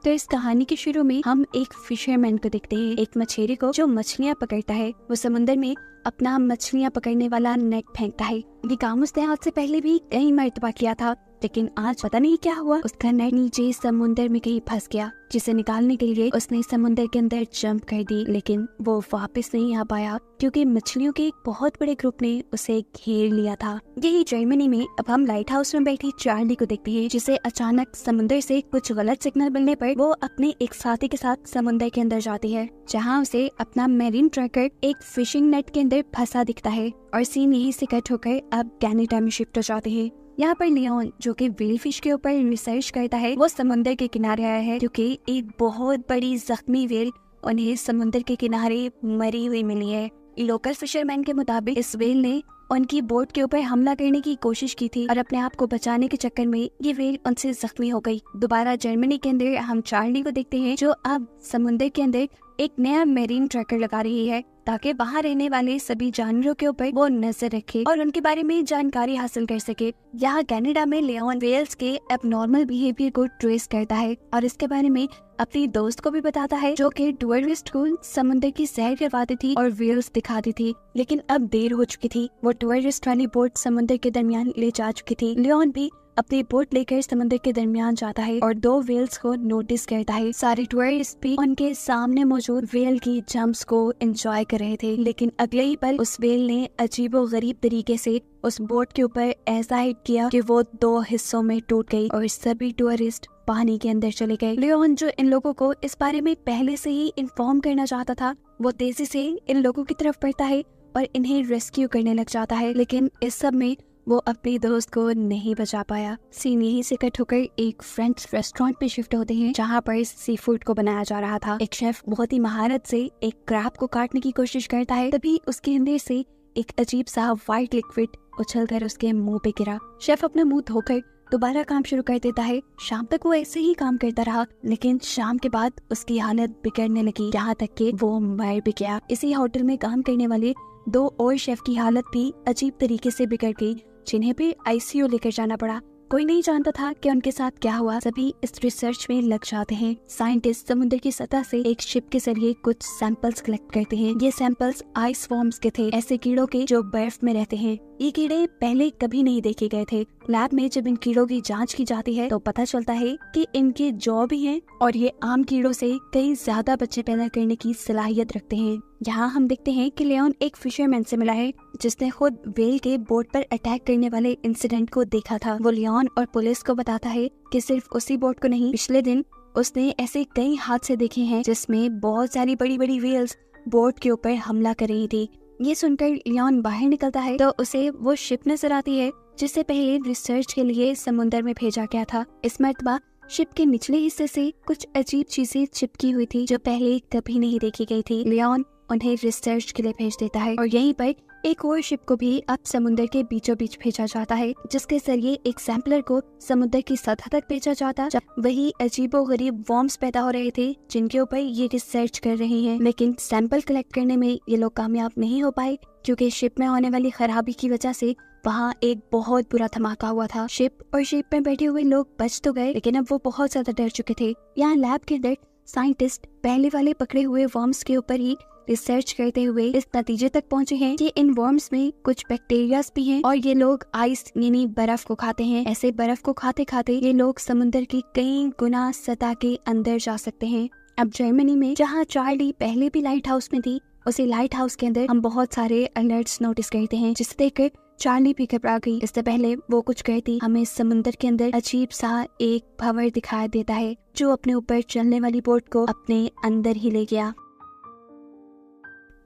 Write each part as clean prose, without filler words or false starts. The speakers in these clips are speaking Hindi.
तो इस कहानी के शुरू में हम एक फिशरमैन को देखते हैं, एक मछेरे को जो मछलियाँ पकड़ता है। वो समुद्र में अपना मछलियाँ पकड़ने वाला नेट फेंकता है। ये काम उसने आज से पहले भी कई मर्तबा किया था, लेकिन आज पता नहीं क्या हुआ, उसका नेट नीचे समुद्र में कहीं फंस गया, जिसे निकालने के लिए उसने समुद्र के अंदर जंप कर दी, लेकिन वो वापस नहीं आ पाया क्योंकि मछलियों के एक बहुत बड़े ग्रुप ने उसे घेर लिया था। यही जर्मनी में अब हम लाइट हाउस में बैठी चार्ली को देखते हैं, जिसे अचानक समुद्र से कुछ गलत सिग्नल मिलने पर वो अपने एक साथी के साथ समुद्र के अंदर जाती है, जहाँ उसे अपना मैरीन ट्रैकर एक फिशिंग नेट के अंदर फंसा दिखता है। और सीन यही से कट होकर अब कनाडा में शिफ्ट हो जाते हैं। यहाँ पर लियोन, जो कि व्हेल फिश के ऊपर रिसर्च करता है, वो समुद्र के किनारे आया है क्योंकि एक बहुत बड़ी जख्मी व्हेल उन्हें समुद्र के किनारे मरी हुई मिली है। लोकल फिशरमैन के मुताबिक इस व्हेल ने उनकी बोट के ऊपर हमला करने की कोशिश की थी और अपने आप को बचाने के चक्कर में ये व्हेल उनसे जख्मी हो गई। दोबारा जर्मनी के अंदर हम चार्ली को देखते हैं, जो अब समुद्र के अंदर एक नया मैरीन ट्रैकर लगा रही है ताकि वहाँ रहने वाले सभी जानवरों के ऊपर वो नजर रखे और उनके बारे में जानकारी हासिल कर सके। यहाँ कनाडा में लियोन व्हेल्स के एबनॉर्मल बिहेवियर को ट्रेस करता है और इसके बारे में अपनी दोस्त को भी बताता है, जो कि टूरिस्ट को समुद्र की सैर करवाती थी और व्हेल्स दिखाती थी। लेकिन अब देर हो चुकी थी, वो टूरिस्ट वाली बोट समुद्र के दरमियान ले जा चुकी थी। लियोन भी अपनी बोट लेकर समुद्र के दरमियान जाता है और दो व्हेल्स को नोटिस करता है। सारे टूरिस्ट भी उनके सामने मौजूद व्हेल की जंप्स को एंजॉय कर रहे थे, लेकिन अगले ही पल उस व्हेल ने अजीबोगरीब तरीके से उस बोट के ऊपर ऐसा हिट किया कि वो दो हिस्सों में टूट गई और सभी टूरिस्ट पानी के अंदर चले गए। लियोन, जो इन लोगों को इस बारे में पहले से ही इन्फॉर्म करना चाहता था, वो तेजी से इन लोगों की तरफ बढ़ता है और इन्हें रेस्क्यू करने लग जाता है, लेकिन इस सब में वो अपनी दोस्त को नहीं बचा पाया। सीन यहीं से कट होकर एक फ्रेंच रेस्टोरेंट पे शिफ्ट होते हैं, जहाँ पर सी फूड को बनाया जा रहा था। एक शेफ बहुत ही महारत से एक क्रैब को काटने की कोशिश करता है, तभी उसके अंदर से एक अजीब सा व्हाइट लिक्विड उछलकर उसके मुंह पे गिरा। शेफ अपना मुंह धोकर दोबारा काम शुरू कर देता है। शाम तक वो ऐसे ही काम करता रहा, लेकिन शाम के बाद उसकी हालत बिगड़ने लगी, यहाँ तक कि वो मर भी गया। इसी होटल में काम करने वाले दो और शेफ की हालत भी अजीब तरीके से बिगड़ गई, जिन्हें भी आईसीयू लेकर जाना पड़ा। कोई नहीं जानता था कि उनके साथ क्या हुआ। सभी इस रिसर्च में लग जाते हैं। साइंटिस्ट समुद्र की सतह से एक शिप के जरिए कुछ सैंपल्स कलेक्ट करते हैं। ये सैंपल्स आइस फॉर्म्स के थे, ऐसे कीड़ों के जो बर्फ में रहते हैं। ये कीड़े पहले कभी नहीं देखे गए थे। लैब में जब इन कीड़ों की जांच की जाती है तो पता चलता है कि इनके जॉ भी हैं और ये आम कीड़ों से कई ज्यादा बच्चे पैदा करने की सलाहियत रखते हैं। यहाँ हम देखते हैं कि लियोन एक फिशरमैन से मिला है, जिसने खुद व्हेल के बोट पर अटैक करने वाले इंसिडेंट को देखा था। वो लियोन और पुलिस को बताता है कि सिर्फ उसी बोट को नहीं, पिछले दिन उसने ऐसे कई हादसे देखे हैं जिसमें बहुत सारी बड़ी बड़ी व्हेल्स बोट के ऊपर हमला कर रही थी। ये सुनकर लियोन बाहर निकलता है तो उसे वो शिप नजर आती है जिसे पहले रिसर्च के लिए समुद्र में भेजा गया था। इस मर्तबा शिप के निचले हिस्से से कुछ अजीब चीजें चिपकी हुई थी जो पहले कभी नहीं देखी गई थी। लियोन उन्हें रिसर्च के लिए भेज देता है और यहीं पर एक और शिप को भी अब समुद्र के बीचों बीच भेजा जाता है, जिसके जरिए एक सैंपलर को समुद्र की सतह तक भेजा जाता, जब वही अजीबोगरीब वॉर्म्स पैदा हो रहे थे जिनके ऊपर ये रिसर्च कर रहे हैं। लेकिन सैंपल कलेक्ट करने में ये लोग कामयाब नहीं हो पाए क्योंकि शिप में होने वाली खराबी की वजह से वहाँ एक बहुत बुरा धमाका हुआ था। शिप और शिप में बैठे हुए लोग बच तो गए, लेकिन अब वो बहुत ज्यादा डर चुके थे। यहाँ लैब के अंदर साइंटिस्ट पहले वाले पकड़े हुए वर्म्स के ऊपर ही रिसर्च करते हुए इस नतीजे तक पहुंचे हैं कि इन वर्म्स में कुछ बैक्टीरियाज भी हैं और ये लोग आइस यानी बर्फ को खाते हैं। ऐसे बर्फ को खाते खाते ये लोग समुद्र की कई गुना सतह के अंदर जा सकते हैं। अब जर्मनी में जहाँ चार्ली पहले भी लाइट हाउस में थी, उसी लाइट हाउस के अंदर हम बहुत सारे अलर्ट्स नोटिस करते हैं, जिसे देखकर चार्ली भी घबरा गई। इससे पहले वो कुछ कहती, हमें समुद्र के अंदर अजीब सा एक भंवर दिखाई देता है जो अपने ऊपर चलने वाली बोट को अपने अंदर ही ले गया।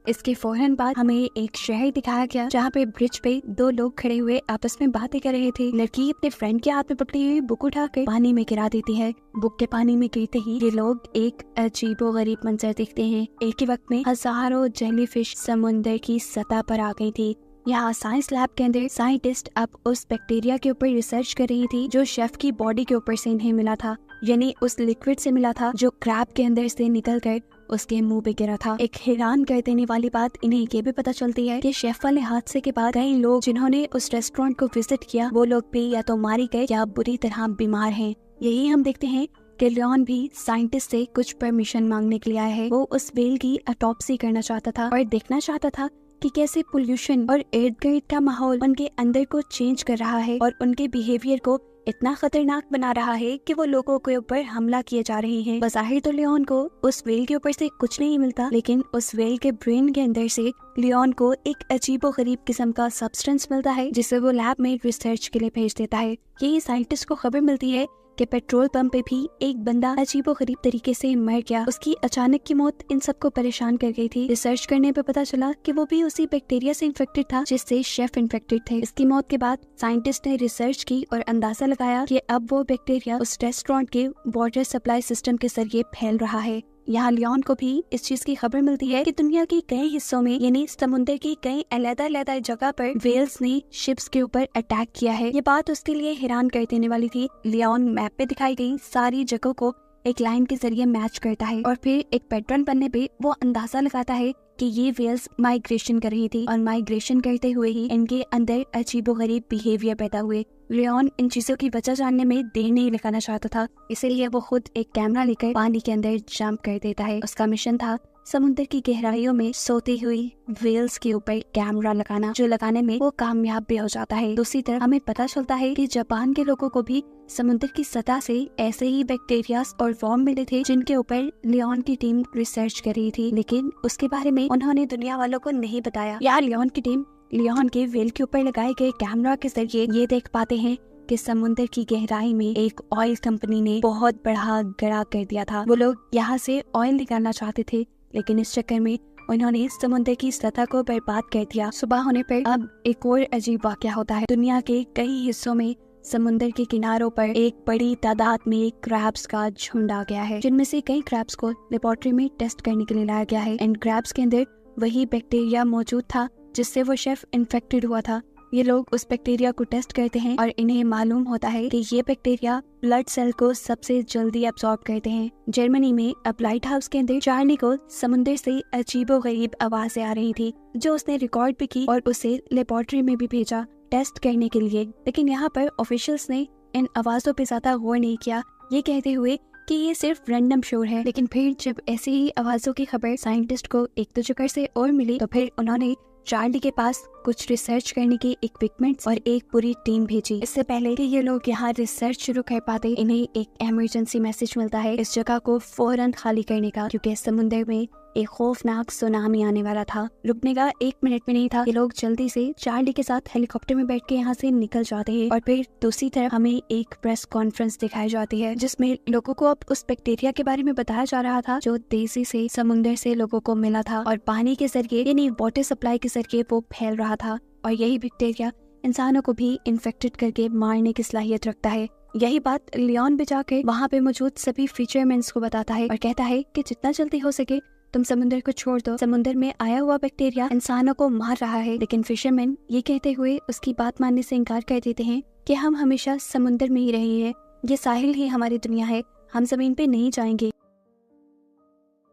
इसके फौरन बाद हमें एक शहर दिखाया गया जहाँ पे ब्रिज पे दो लोग खड़े हुए आपस में बातें कर रहे थे। लड़की अपने फ्रेंड के हाथ में पकड़ी हुई बुक उठाकर पानी में गिरा देती है। बुक के पानी में गिरते ही ये लोग एक अजीबोगरीब मंजर देखते हैं। एक ही वक्त में हजारों जेलीफिश समुद्र की सतह पर आ गई थी। यहाँ साइंस लैब के अंदर साइंटिस्ट अब उस बैक्टीरिया के ऊपर रिसर्च कर रही थी जो शेफ की बॉडी के ऊपर से इन्हें मिला था, यानी उस लिक्विड से मिला था जो क्रैब के अंदर से निकलकर उसके मुंह पे गिरा था। एक हैरान कर देने वाली बात इन्हें ये भी पता चलती है कि शेफ वाले हादसे के बाद कई लोग जिन्होंने उस रेस्टोरेंट को विजिट किया वो लोग भी या तो मारे गए या बुरी तरह बीमार हैं। यही हम देखते हैं कि लियोन भी साइंटिस्ट से कुछ परमिशन मांगने के लिए आया है। वो उस व्हेल की ऑटोप्सी करना चाहता था और देखना चाहता था कि कैसे पोल्यूशन और इर्द गिर्द का माहौल उनके अंदर को चेंज कर रहा है और उनके बिहेवियर को इतना खतरनाक बना रहा है कि वो लोगों के ऊपर हमला किए जा रहे हैं। बज़ाहिर तो लियोन को उस व्हेल के ऊपर से कुछ नहीं मिलता, लेकिन उस व्हेल के ब्रेन के अंदर से लियोन को एक अजीबोगरीब किस्म का सब्सटेंस मिलता है, जिसे वो लैब में रिसर्च के लिए भेज देता है। यही साइंटिस्ट को खबर मिलती है कि पेट्रोल पंप पे भी एक बंदा अजीबोगरीब तरीके से मर गया। उसकी अचानक की मौत इन सबको परेशान कर गई थी। रिसर्च करने पे पता चला कि वो भी उसी बैक्टीरिया से इन्फेक्टेड था जिससे शेफ इन्फेक्टेड थे। इसकी मौत के बाद साइंटिस्ट ने रिसर्च की और अंदाजा लगाया कि अब वो बैक्टीरिया उस रेस्टोरेंट के वाटर सप्लाई सिस्टम के जरिए फैल रहा है। यहाँ लियोन को भी इस चीज की खबर मिलती है कि दुनिया के कई हिस्सों में यानी समुद्र की कई अलग-अलग जगह पर व्हेल्स ने शिप्स के ऊपर अटैक किया है। ये बात उसके लिए हैरान कर देने वाली थी। लियोन मैप पे दिखाई गई सारी जगहों को एक लाइन के जरिए मैच करता है और फिर एक पैटर्न बनने पे वो अंदाजा लगाता है कि ये व्हेल्स माइग्रेशन कर रही थी और माइग्रेशन करते हुए ही इनके अंदर अजीबोगरीब बिहेवियर पैदा हुए। लियोन इन चीजों की वजह जानने में देर नहीं लगाना चाहता था, इसीलिए वो खुद एक कैमरा लेकर पानी के अंदर जंप कर देता है। उसका मिशन था समुद्र की गहराइयों में सोती हुई व्हेल्स के ऊपर कैमरा लगाना, जो लगाने में वो कामयाब भी हो जाता है। दूसरी तरफ हमें पता चलता है कि जापान के लोगों को भी समुद्र की सतह से ऐसे ही बैक्टीरिया और वर्म मिले थे जिनके ऊपर लियोन की टीम रिसर्च कर रही थी, लेकिन उसके बारे में उन्होंने दुनिया वालों को नहीं बताया। यार लियोन की टीम लियोन के व्हेल के ऊपर लगाए गए कैमरा के जरिए ये देख पाते हैं कि समुद्र की गहराई में एक ऑयल कंपनी ने बहुत बड़ा गड्ढा कर दिया था। वो लोग यहाँ से ऑयल निकालना चाहते थे, लेकिन इस चक्कर में उन्होंने समुद्र की सतह को बर्बाद कर दिया। सुबह होने पर अब एक और अजीब वाकया होता है। दुनिया के कई हिस्सों में समुद्र के किनारों पर एक बड़ी तादाद में क्रैब्स का झुंड आ गया है, जिनमें से कई क्रैब्स को लेबोरेटरी में टेस्ट करने के लिए लाया गया है। इन क्रैब्स के अंदर वही बैक्टीरिया मौजूद था जिससे वो शेफ इन्फेक्टेड हुआ था। ये लोग उस बैक्टीरिया को टेस्ट करते हैं और इन्हें मालूम होता है कि ये बैक्टीरिया ब्लड सेल को सबसे जल्दी एब्सॉर्ब करते हैं। जर्मनी में अब लाइट हाउस के अंदर चार्ली को समुद्र से अजीबोगरीब आवाजें आ रही थी, जो उसने रिकॉर्ड भी की और उसे लेबोरेटरी में भी भेजा टेस्ट करने के लिए। लेकिन यहाँ पर ऑफिशियल्स ने इन आवाजों पे ज्यादा गौर नहीं किया, ये कहते हुए कि ये सिर्फ रैंडम शोर है। लेकिन फिर जब ऐसी ही आवाजों की खबर साइंटिस्ट को एक दो जगह से और मिली, तो फिर उन्होंने चार्ली के पास कुछ रिसर्च करने की इक्विपमेंट्स और एक पूरी टीम भेजी। इससे पहले कि ये लोग यहाँ रिसर्च शुरू कर पाते, इन्हें एक इमरजेंसी मैसेज मिलता है इस जगह को फौरन खाली करने का, क्योंकि समुद्र में एक खौफनाक सुनामी आने वाला था। रुकने का 1 मिनट भी नहीं था। ये लोग जल्दी से चार्ली के साथ हेलीकॉप्टर में बैठ के यहाँ से निकल जाते हैं और फिर दूसरी तरफ हमें एक प्रेस कॉन्फ्रेंस दिखाई जाती है, जिसमें लोगों को अब उस बैक्टीरिया के बारे में बताया जा रहा था जो तेजी से समुद्र से लोगों को मिला था और पानी के जरिए यानी वाटर सप्लाई के जरिए वो फैल रहा था। और यही बैक्टीरिया इंसानों को भी इन्फेक्टेड करके मारने की सलाहियत रखता है। यही बात लियोन भी जाके वहाँ पे मौजूद सभी फिशरमैन्स को बताता है और कहता है कि जितना जल्दी हो सके तुम समुद्र को छोड़ दो, समुद्र में आया हुआ बैक्टीरिया इंसानों को मार रहा है। लेकिन फिशरमैन ये कहते हुए उसकी बात मानने से इनकार कर देते हैं कि हम हमेशा समुद्र में ही रहे हैं, ये साहिल ही हमारी दुनिया है, हम जमीन पे नहीं जाएंगे।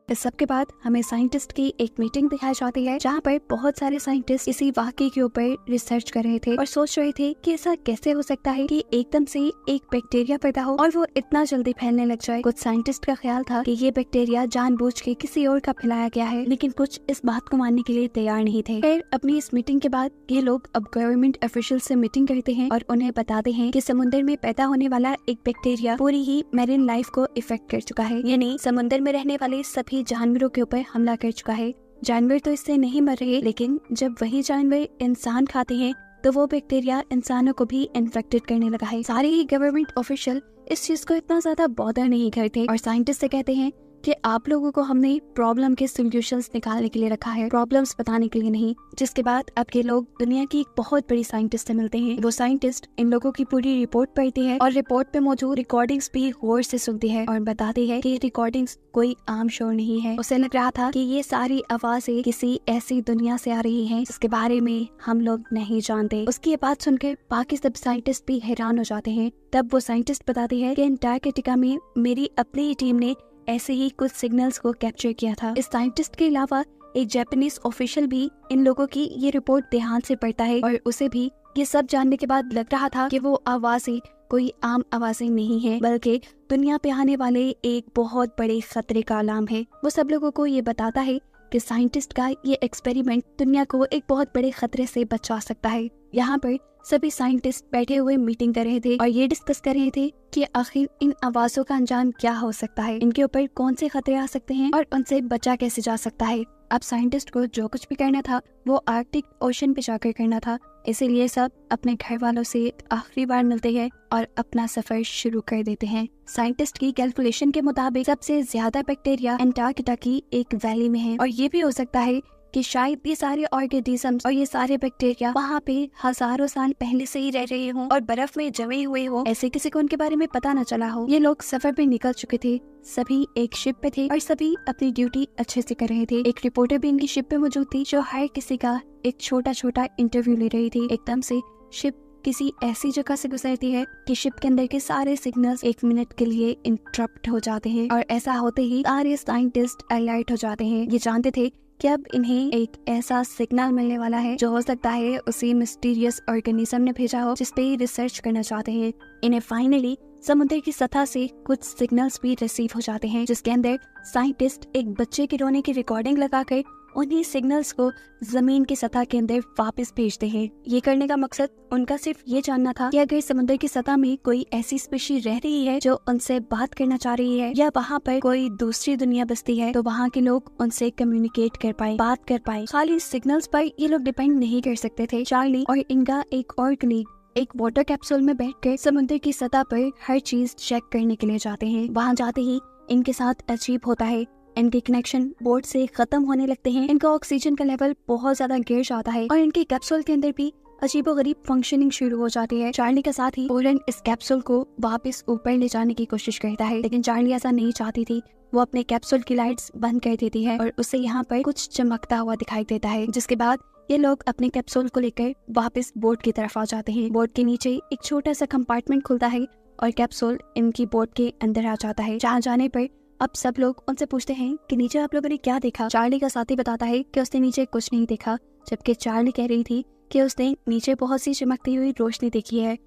इस सब के बाद हमें साइंटिस्ट की एक मीटिंग दिखाई जाती है, जहाँ पर बहुत सारे साइंटिस्ट इसी वाकये के ऊपर रिसर्च कर रहे थे और सोच रहे थे कि ऐसा कैसे हो सकता है कि एकदम से एक बैक्टीरिया पैदा हो और वो इतना जल्दी फैलने लग जाए। कुछ साइंटिस्ट का ख्याल था कि ये बैक्टीरिया जानबूझ के किसी और का फैलाया गया है, लेकिन कुछ इस बात को मानने के लिए तैयार नहीं थे। फिर अपनी इस मीटिंग के बाद ये लोग अब गवर्नमेंट ऑफिशियल से मीटिंग करते हैं और उन्हें बताते हैं कि समुद्र में पैदा होने वाला एक बैक्टीरिया पूरी ही मैरीन लाइफ को इफेक्ट कर चुका है, यानी समुद्र में रहने वाले सभी जानवरों के ऊपर हमला कर चुका है। जानवर तो इससे नहीं मर रहे, लेकिन जब वही जानवर इंसान खाते हैं तो वो बैक्टीरिया इंसानों को भी इन्फेक्टेड करने लगा है। सारे ही गवर्नमेंट ऑफिशियल इस चीज को इतना ज्यादा बॉदर नहीं करते और साइंटिस्ट से कहते हैं कि आप लोगों को हमने प्रॉब्लम के सॉल्यूशंस निकालने के लिए रखा है, प्रॉब्लम्स बताने के लिए नहीं। जिसके बाद अब ये लोग दुनिया की एक बहुत बड़ी साइंटिस्ट से मिलते हैं। वो साइंटिस्ट इन लोगों की पूरी रिपोर्ट पढ़ती है और रिपोर्ट पे मौजूद रिकॉर्डिंग्स भी गौर से सुनती है और बताती है कि रिकॉर्डिंग्स कोई आम शोर नहीं है। उसे लग रहा था कि ये सारी आवाजें किसी ऐसी दुनिया से आ रही हैं जिसके बारे में हम लोग नहीं जानते। उसकी ये बात सुनकर बाकी सब साइंटिस्ट भी हैरान हो जाते हैं। तब वो साइंटिस्ट बताती है कि अंटार्कटिका में मेरी अपनी ही टीम ने ऐसे ही कुछ सिग्नल्स को कैप्चर किया था। इस साइंटिस्ट के अलावा एक जापानीज ऑफिशियल भी इन लोगों की ये रिपोर्ट ध्यान से पढ़ता है और उसे भी ये सब जानने के बाद लग रहा था कि वो आवाजें कोई आम आवाजें नहीं है, बल्कि दुनिया पे आने वाले एक बहुत बड़े खतरे का अलार्म है। वो सब लोगों को ये बताता है कि साइंटिस्ट का ये एक्सपेरिमेंट दुनिया को एक बहुत बड़े खतरे से बचा सकता है। यहाँ पर सभी साइंटिस्ट बैठे हुए मीटिंग कर रहे थे और ये डिस्कस कर रहे थे कि आखिर इन आवाजों का अंजाम क्या हो सकता है, इनके ऊपर कौन से खतरे आ सकते हैं और उनसे बचा कैसे जा सकता है। अब साइंटिस्ट को जो कुछ भी करना था वो आर्कटिक ओशन पे जाकर करना था, इसीलिए सब अपने घर वालों से आखिरी बार मिलते हैं और अपना सफर शुरू कर देते हैं। साइंटिस्ट की कैलकुलेशन के मुताबिक सबसे ज्यादा बैक्टीरिया अंटार्कटिका की एक वैली में है और ये भी हो सकता है कि शायद ये सारे ऑर्गेनिजम्स और ये सारे बैक्टीरिया वहाँ पे हजारों साल पहले से ही रह रहे हों और बर्फ में जमे हुए हों, ऐसे किसी को उनके बारे में पता न चला हो। ये लोग सफर पे निकल चुके थे, सभी एक शिप पे थे और सभी अपनी ड्यूटी अच्छे से कर रहे थे। एक रिपोर्टर भी इनकी शिप पे मौजूद थी जो हर किसी का एक छोटा छोटा इंटरव्यू ले रही थी। एकदम से शिप किसी ऐसी जगह से गुजरती है कि शिप के अंदर के सारे सिग्नल्स 1 मिनट के लिए इंटरप्ट हो जाते हैं और ऐसा होते ही सारे साइंटिस्ट अलर्ट हो जाते हैं। ये जानते थे कि अब इन्हें एक ऐसा सिग्नल मिलने वाला है जो हो सकता है उसी मिस्टीरियस ऑर्गेनिज्म ने भेजा हो जिस पे रिसर्च करना चाहते हैं। इन्हें फाइनली समुद्र की सतह से कुछ सिग्नल्स भी रिसीव हो जाते हैं जिसके अंदर साइंटिस्ट एक बच्चे के रोने की रिकॉर्डिंग लगाकर उन्हीं सिग्नल्स को जमीन की सतह के अंदर वापस भेजते हैं। ये करने का मकसद उनका सिर्फ ये जानना था कि अगर समुद्र की सतह में कोई ऐसी स्पीशी रह रही है जो उनसे बात करना चाह रही है या वहाँ पर कोई दूसरी दुनिया बसती है तो वहाँ के लोग उनसे कम्युनिकेट कर पाए, बात कर पाए। खाली सिग्नल्स पर ये लोग डिपेंड नहीं कर सकते थे। चार्ली और इनका एक और कलीग एक वाटर कैप्सूल में बैठकर समुद्र की सतह पर हर चीज चेक करने के लिए जाते हैं। वहाँ जाते ही इनके साथ अजीब होता है, इनके कनेक्शन बोर्ड से खत्म होने लगते हैं, इनका ऑक्सीजन का लेवल बहुत ज्यादा गिर जाता है और इनके कैप्सूल के अंदर भी अजीबोगरीब फंक्शनिंग शुरू हो जाती है। चार्ली का साथ ही पोलन इस कैप्सूल को वापस ऊपर ले जाने की कोशिश करता है, लेकिन चार्ली ऐसा नहीं चाहती थी। वो अपने कैप्सूल की लाइट्स बंद कर देती है और उसे यहाँ पर कुछ चमकता हुआ दिखाई देता है, जिसके बाद ये लोग अपने कैप्सूल को लेकर वापस बोर्ड की तरफ आ जाते हैं। बोर्ड के नीचे एक छोटा सा कंपार्टमेंट खुलता है और कैप्सूल इनकी बोर्ड के अंदर आ जाता है। जहाँ जाने पर अब सब लोग उनसे पूछते हैं कि नीचे आप लोगों ने क्या देखा। चार्ली का साथी बताता है कि उसने नीचे कुछ नहीं देखा, जबकि चार्ली कह रही थी कि उसने नीचे बहुत सी चमकती हुई रोशनी देखी है।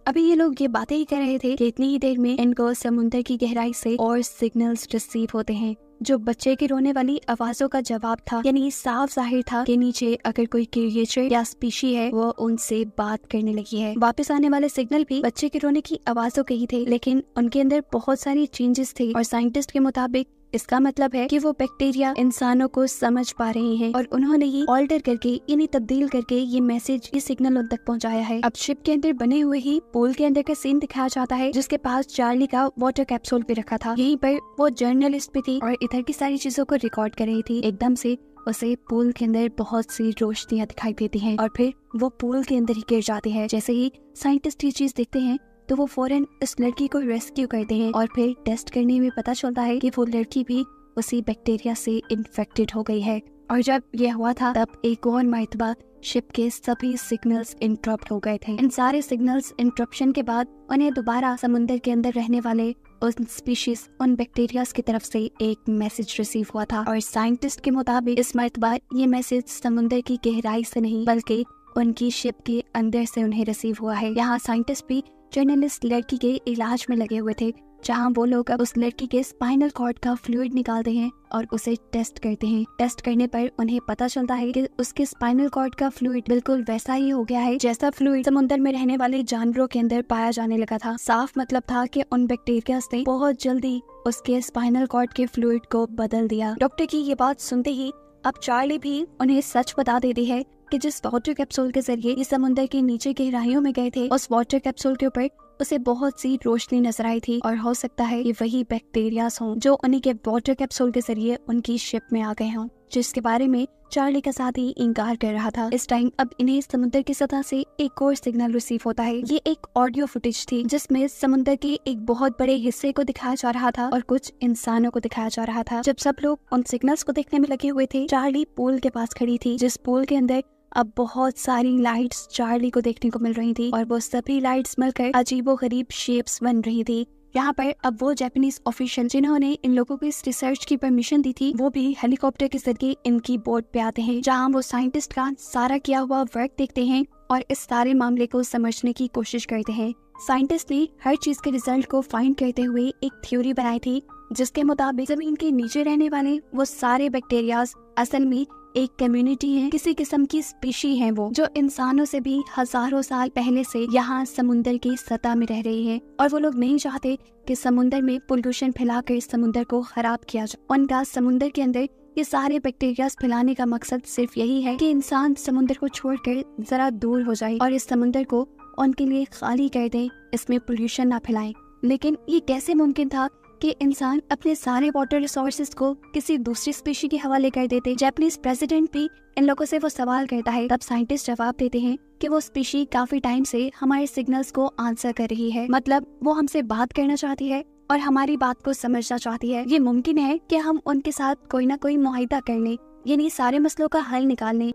अभी ये लोग ये बातें ही कर रहे थे कि इतनी ही देर में इनको समुद्र की गहराई से और सिग्नल्स रिसीव होते हैं जो बच्चे की रोने वाली आवाजों का जवाब था। यानी साफ जाहिर था कि नीचे अगर कोई क्रिएचर या स्पीशी है वो उनसे बात करने लगी है। वापस आने वाले सिग्नल भी बच्चे के रोने की आवाजों के ही थे, लेकिन उनके अंदर बहुत सारी चेंजेस थे और साइंटिस्ट के मुताबिक इसका मतलब है कि वो बैक्टीरिया इंसानों को समझ पा रहे हैं और उन्होंने ही ऑल्टर करके यानी तब्दील करके ये मैसेज, ये सिग्नल उन तक पहुंचाया है। अब शिप के अंदर बने हुए ही पूल के अंदर का सीन दिखाया जाता है जिसके पास चार्ली का वाटर कैप्सूल भी रखा था। यहीं पर वो जर्नलिस्ट भी थी और इधर की सारी चीजों को रिकॉर्ड कर रही थी। एकदम से उसे पूल के अंदर बहुत सी रोशनियां दिखाई देती हैं और फिर वो पूल के अंदर ही गिर जाती है। जैसे ही साइंटिस्ट ये चीज देखते हैं तो वो फौरन इस लड़की को रेस्क्यू करते हैं और फिर टेस्ट करने में पता चलता है कि वो लड़की भी उसी बैक्टीरिया से इन्फेक्टेड हो गई है। और जब ये हुआ था तब एक और मर्तबा शिप के सभी सिग्नल्स इंटरप्ट हो गए थे। इन सारे सिग्नल्स इंटरप्शन के बाद उन्हें दोबारा समुद्र के अंदर रहने वाले उन स्पीशीज, उन बैक्टीरियाज की तरफ से एक मैसेज रिसीव हुआ था और साइंटिस्ट के मुताबिक इस मर्तबा ये मैसेज समुद्र की गहराई से नहीं बल्कि उनकी शिप के अंदर से उन्हें रिसीव हुआ है। यहाँ साइंटिस्ट भी जर्नलिस्ट लड़की के इलाज में लगे हुए थे, जहाँ वो लोग अब उस लड़की के स्पाइनल कॉर्ड का फ्लूइड निकालते हैं और उसे टेस्ट करते हैं। टेस्ट करने पर उन्हें पता चलता है कि उसके स्पाइनल कॉर्ड का फ्लूइड बिल्कुल वैसा ही हो गया है जैसा फ्लूइड समुद्र में रहने वाले जानवरों के अंदर पाया जाने लगा था। साफ मतलब था कि उन बैक्टीरिया ने बहुत जल्दी उसके स्पाइनल कॉर्ड के फ्लूइड को बदल दिया। डॉक्टर की ये बात सुनते ही अब चार्ली भी उन्हें सच बता देती है कि जिस वाटर कैप्सूल के जरिए इस समुद्र के नीचे गहराइयों में गए थे उस वाटर कैप्सूल के ऊपर उसे बहुत सी रोशनी नजर आई थी और हो सकता है ये वही बैक्टीरियाज हों जो उन्हीं के वाटर कैप्सूल के जरिए उनकी शिप में आ गए हों, जिसके बारे में चार्ली का साथ ही इनकार कर रहा था। इस टाइम अब इन्हें समुद्र की सतह से एक और सिग्नल रिसीव होता है। ये एक ऑडियो फुटेज थी जिसमें समुद्र के एक बहुत बड़े हिस्से को दिखाया जा रहा था और कुछ इंसानों को दिखाया जा रहा था। जब सब लोग उन सिग्नल्स को देखने में लगे हुए थे, चार्ली पूल के पास खड़ी थी, जिस पूल के अंदर अब बहुत सारी लाइट्स चार्ली को देखने को मिल रही थी और वो सभी लाइट्स मिलकर अजीबो गरीब शेप्स बन रही थी। यहाँ पर अब वो जापानीज ऑफिशियल जिन्होंने इन लोगों को इस रिसर्च की परमिशन दी थी, वो भी हेलीकॉप्टर के जरिए इनकी बोट पे आते हैं, जहाँ वो साइंटिस्ट का सारा किया हुआ वर्क देखते हैं और इस सारे मामले को समझने की कोशिश करते हैं। साइंटिस्ट ने हर चीज के रिजल्ट को फाइंड करते हुए एक थ्योरी बनाई थी, जिसके मुताबिक जमीन के नीचे रहने वाले वो सारे बैक्टीरियाज असल में एक कम्युनिटी है, किसी किस्म की स्पीशी है वो, जो इंसानों से भी हजारों साल पहले से यहाँ समुंदर की सतह में रह रही है। और वो लोग नहीं चाहते कि समुंदर में पोल्यूशन फैलाकर समुंदर को खराब किया जाए। उनका समुंदर के अंदर ये सारे बैक्टीरियाज फैलाने का मकसद सिर्फ यही है कि इंसान समुंदर को छोड़कर जरा दूर हो जाए और इस समुंदर को उनके लिए खाली कर दें, इसमें पोल्यूशन ना फैलाएं। लेकिन ये कैसे मुमकिन था कि इंसान अपने सारे वाटर रिसोर्सेज को किसी दूसरी स्पीशी के हवाले कर देते। जापानीज प्रेसिडेंट भी इन लोगों से वो सवाल करता है, तब साइंटिस्ट जवाब देते हैं कि वो स्पीशी काफी टाइम से हमारे सिग्नल्स को आंसर कर रही है, मतलब वो हमसे बात करना चाहती है और हमारी बात को समझना चाहती है। ये मुमकिन है कि हम उनके साथ कोई ना कोई मुआहिदा कर लें, यानी सारे मसलों का हल निकाल लें।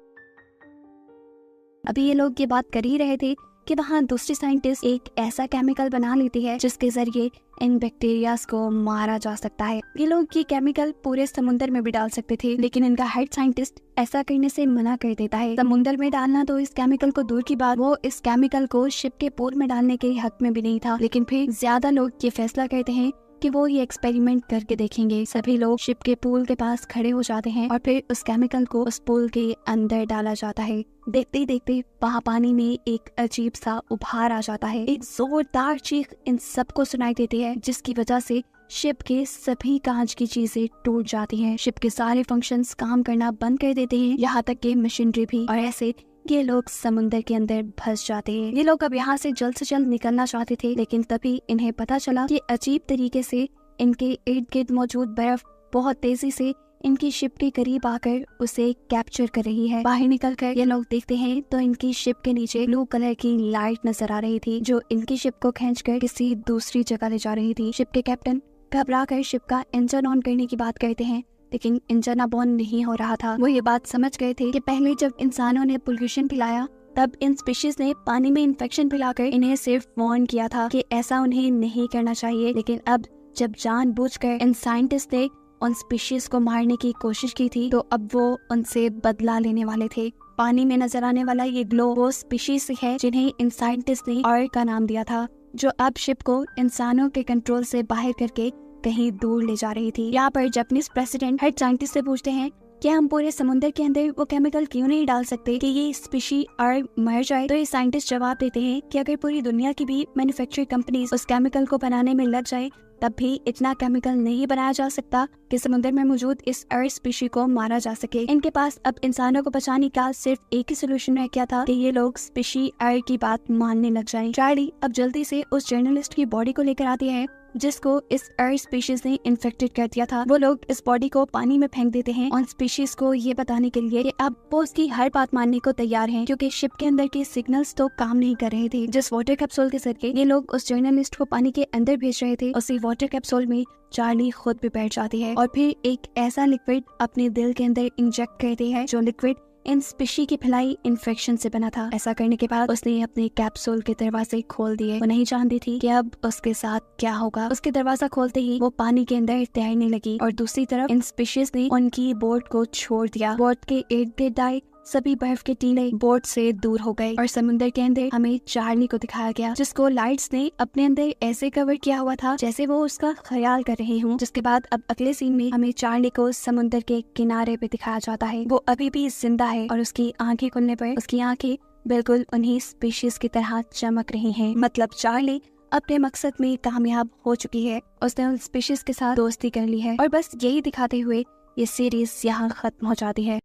अभी ये लोग ये बात कर ही रहे थे कि वहाँ दूसरी साइंटिस्ट एक ऐसा केमिकल बना लेती है जिसके जरिए इन बैक्टीरियाज को मारा जा सकता है। ये लोग ये केमिकल पूरे समुंदर में भी डाल सकते थे, लेकिन इनका हेड साइंटिस्ट ऐसा करने से मना कर देता है। समुंदर में डालना तो इस केमिकल को दूर की बात, वो इस केमिकल को शिप के पूल में डालने के हक में भी नहीं था। लेकिन फिर ज्यादा लोग ये फैसला करते हैं कि वो ये एक्सपेरिमेंट करके देखेंगे। सभी लोग शिप के पूल के पास खड़े हो जाते हैं और फिर उस केमिकल को उस पूल के अंदर डाला जाता है। देखते ही देखते वहाँ पानी में एक अजीब सा उभार आ जाता है। एक जोरदार चीख इन सबको सुनाई देती है, जिसकी वजह से शिप के सभी कांच की चीजें टूट जाती हैं। शिप के सारे फंक्शंस काम करना बंद कर देते हैं, यहाँ तक कि मशीनरी भी। और ऐसे ये लोग समुंदर के अंदर फंस जाते हैं। ये लोग अब यहाँ से जल्द निकलना चाहते थे, लेकिन तभी इन्हें पता चला कि अजीब तरीके से इनके इर्द गिर्द मौजूद बर्फ बहुत तेजी से इनकी शिप के करीब आकर उसे कैप्चर कर रही है। बाहर निकलकर ये लोग देखते हैं तो इनकी शिप के नीचे ब्लू कलर की लाइट नजर आ रही थी, जो इनकी शिप को खींचकर किसी दूसरी जगह ले जा रही थी। शिप के कैप्टन घबरा कर शिप का इंजन ऑन करने की बात करते हैं, लेकिन इंजन अब ऑन नहीं हो रहा था। वो ये बात समझ गए थे कि पहले जब इंसानों ने पोल्यूशन फैलाया, तब इन स्पीशीज ने पानी में इन्फेक्शन फैलाकर इन्हें सिर्फ वार्न किया था कि ऐसा उन्हें नहीं करना चाहिए। लेकिन अब जब जानबूझकर इन साइंटिस्ट ने उन स्पीशीज को मारने की कोशिश की थी, तो अब वो उनसे बदला लेने वाले थे। पानी में नजर आने वाला ये ग्लो वो स्पीशीज है जिन्हें इन साइंटिस्ट ने ऑयल का नाम दिया था, जो अब शिप को इंसानों के कंट्रोल से बाहर करके कहीं दूर ले जा रही थी। यहाँ पर जापानीज प्रेसिडेंट हेड साइंटिस्ट से पूछते हैं कि हम पूरे समुद्र के अंदर वो केमिकल क्यों नहीं डाल सकते कि ये स्पीशी और मर जाए। तो ये साइंटिस्ट जवाब देते हैं कि अगर पूरी दुनिया की भी मैन्युफैक्चरिंग कंपनीज उस केमिकल को बनाने में लग जाए, तब भी इतना केमिकल नहीं बनाया जा सकता कि समुद्र में मौजूद इस अर्थ स्पीशी को मारा जा सके। इनके पास अब इंसानों को बचाने का सिर्फ एक ही सोल्यूशन रह गया था कि ये लोग स्पीशी अर्थ की बात मानने लग जाएं। चार्ली अब जल्दी से उस जर्नलिस्ट की बॉडी को लेकर आती है जिसको इस अर्थ स्पीशीज ने इन्फेक्टेड कर दिया था। वो लोग इस बॉडी को पानी में फेंक देते हैं उन स्पीशीज को ये बताने के लिए कि अब वो उसकी हर बात मानने को तैयार हैं, क्योंकि शिप के अंदर के सिग्नल्स तो काम नहीं कर रहे थे। जिस वाटर कैप्सूल के जरिए ये लोग उस जर्नलिस्ट को पानी के अंदर भेज रहे थे, उसी वाटर कैप्सूल में चार्ली खुद भी बैठ जाती है और फिर एक ऐसा लिक्विड अपने दिल के अंदर इंजेक्ट करती है, जो लिक्विड इन स्पीशी की फैलाई इन्फेक्शन से बना था। ऐसा करने के बाद उसने अपने कैप्सूल के दरवाजे खोल दिए। वो नहीं जानती थी कि अब उसके साथ क्या होगा। उसके दरवाजा खोलते ही वो पानी के अंदर तैरने लगी और दूसरी तरफ इन स्पीशीज ने उनकी बोट को छोड़ दिया। बोट के इर्द गिर्द आए सभी बर्फ के टीले बोट से दूर हो गए और समुद्र के अंदर हमें चार्ली को दिखाया गया, जिसको लाइट्स ने अपने अंदर ऐसे कवर किया हुआ था जैसे वो उसका ख्याल कर रहे हों। जिसके बाद अब अगले सीन में हमें चार्ली को समुद्र के किनारे पे दिखाया जाता है। वो अभी भी जिंदा है और उसकी आंखें खुलने पर उसकी आंखें बिल्कुल उन्हीं स्पीशीज की तरह चमक रही हैं। मतलब चार्ली अपने मकसद में कामयाब हो चुकी है, उसने उन स्पीशीज के साथ दोस्ती कर ली है। और बस यही दिखाते हुए ये सीरीज यहाँ खत्म हो जाती है।